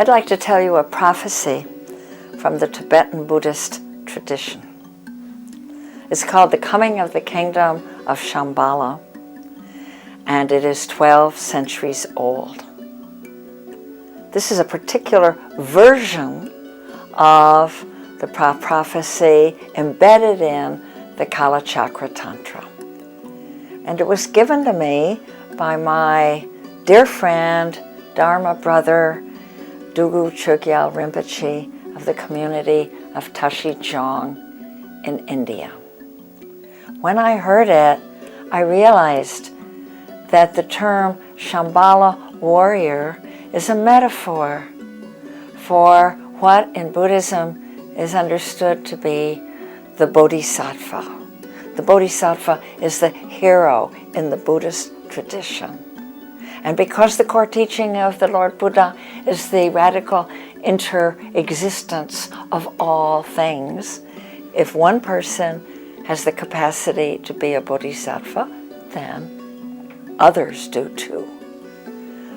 I'd like to tell you a prophecy from the Tibetan Buddhist tradition. It's called The Coming of the Kingdom of Shambhala, and it is 12 centuries old. This is a particular version of the prophecy embedded in the Kala Chakra Tantra. And it was given to me by my dear friend, Dharma brother, Dugu Chogyal Rinpoche of the community of Tashi Jong in India. When I heard it, I realized that the term Shambhala Warrior is a metaphor for what in Buddhism is understood to be the Bodhisattva. The Bodhisattva is the hero in the Buddhist tradition. And because the core teaching of the Lord Buddha is the radical inter-existence of all things, if one person has the capacity to be a bodhisattva, then others do too.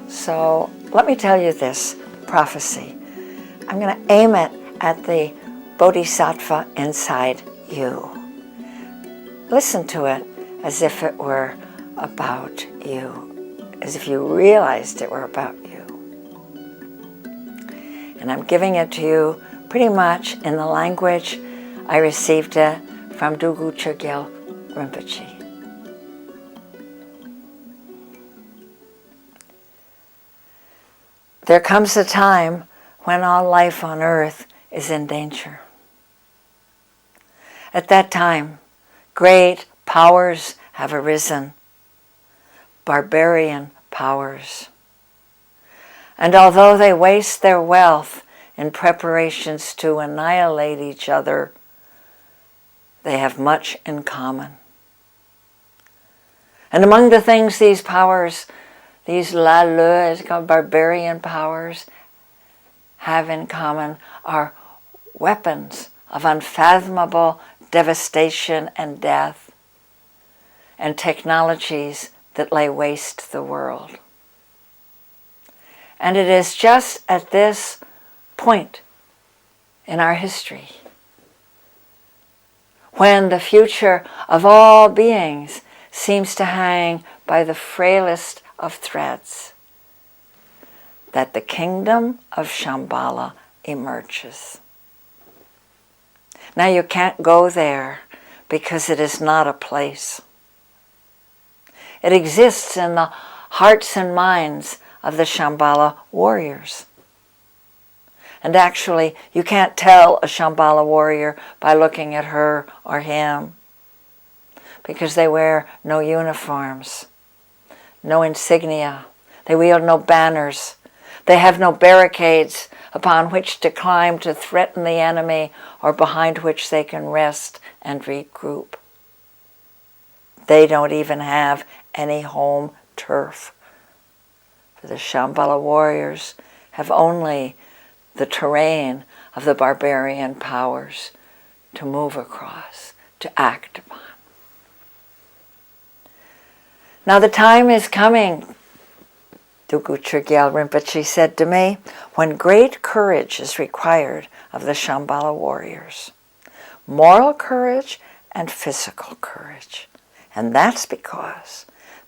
So let me tell you this prophecy. I'm going to aim it at the bodhisattva inside you. Listen to it as if it were about you, as if you realized it were about you. And I'm giving it to you pretty much in the language I received it from Dugu Chogyal Rinpoche. There comes a time when all life on earth is in danger. At that time, great powers have arisen, barbarian powers. And although they waste their wealth in preparations to annihilate each other, they have much in common. And among the things these powers, these barbarian powers, have in common are weapons of unfathomable devastation and death, and technologies that lay waste the world. And it is just at this point in our history when the future of all beings seems to hang by the frailest of threads that the kingdom of Shambhala emerges. Now you can't go there because it is not a place. It exists in the hearts and minds of the Shambhala warriors. And actually, you can't tell a Shambhala warrior by looking at her or him, because they wear no uniforms, no insignia, they wield no banners, they have no barricades upon which to climb to threaten the enemy or behind which they can rest and regroup. They don't even have any home turf. For the Shambhala warriors have only the terrain of the barbarian powers to move across, to act upon. Now the time is coming, Dugu Chogyal Rinpoche said to me, when great courage is required of the Shambhala warriors. Moral courage and physical courage. And that's because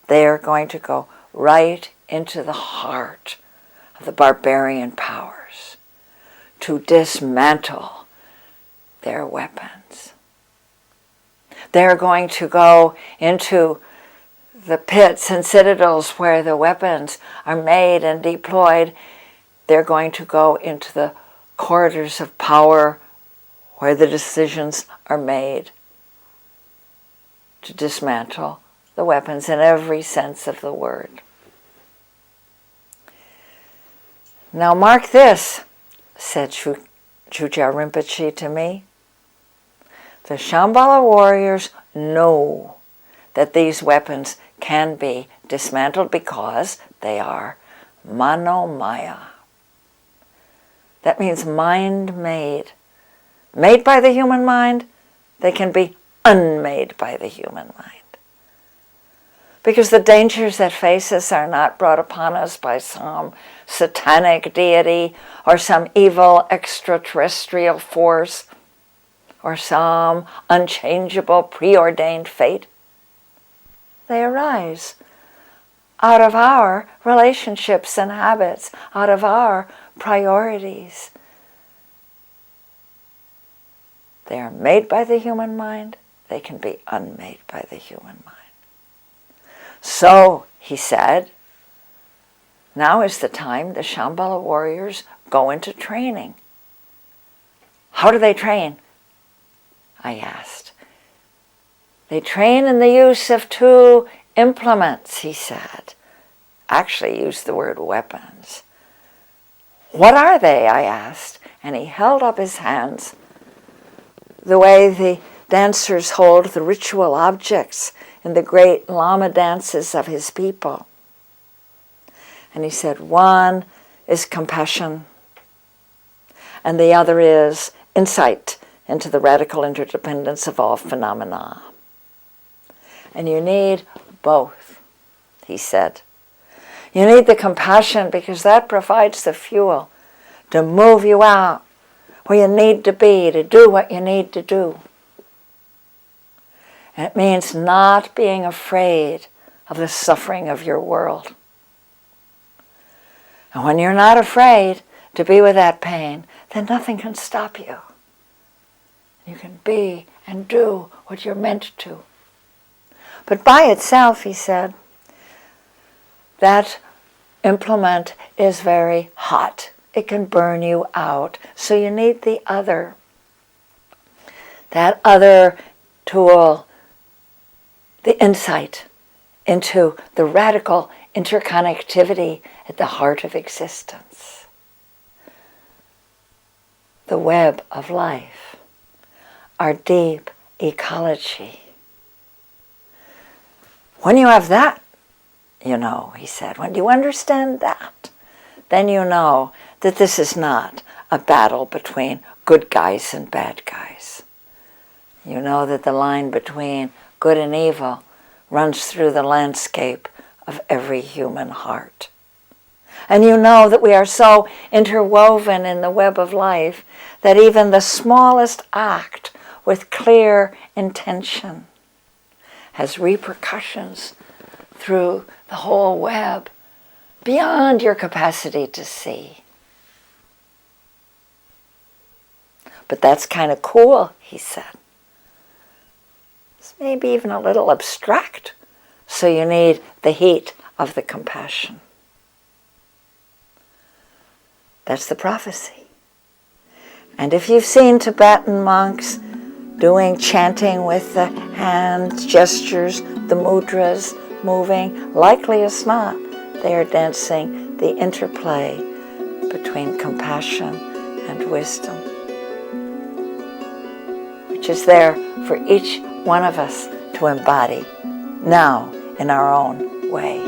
they are going to go right into the heart of the barbarian powers to dismantle their weapons. They're going to go into the pits and citadels where the weapons are made and deployed. They're going to go into the corridors of power where the decisions are made to dismantle the weapons in every sense of the word. Now mark this, said Chogyal Rinpoche to me. The Shambhala warriors know that these weapons can be dismantled because they are manomaya. That means mind-made. Made by the human mind, they can be unmade by the human mind. Because the dangers that face us are not brought upon us by some satanic deity or some evil extraterrestrial force or some unchangeable preordained fate. They arise out of our relationships and habits, out of our priorities. They are made by the human mind. They can be unmade by the human mind. So, he said, now is the time the Shambhala warriors go into training. How do they train? I asked. They train in the use of 2 implements, he said. Actually used the word weapons. What are they? I asked. And he held up his hands the way the dancers hold the ritual objects in the great Lama dances of his people. And he said, one is compassion, and the other is insight into the radical interdependence of all phenomena. And you need both, he said. You need the compassion because that provides the fuel to move you out where you need to be, to do what you need to do. And it means not being afraid of the suffering of your world. And when you're not afraid to be with that pain, then nothing can stop you. You can be and do what you're meant to. But by itself, he said, that implement is very hot. It can burn you out. So you need the other. That other tool, the insight into the radical interconnectivity at the heart of existence. The web of life, our deep ecology. When you have that, you know, he said, when you understand that, then you know that this is not a battle between good guys and bad guys. You know that the line between good and evil runs through the landscape of every human heart. And you know that we are so interwoven in the web of life that even the smallest act with clear intention has repercussions through the whole web beyond your capacity to see. But that's kind of cool, he said. It's maybe even a little abstract, so you need the heat of the compassion. That's the prophecy. And if you've seen Tibetan monks doing chanting with the hand gestures, the mudras moving, likely as not, they are dancing the interplay between compassion and wisdom, which is there for each one of us to embody now in our own way.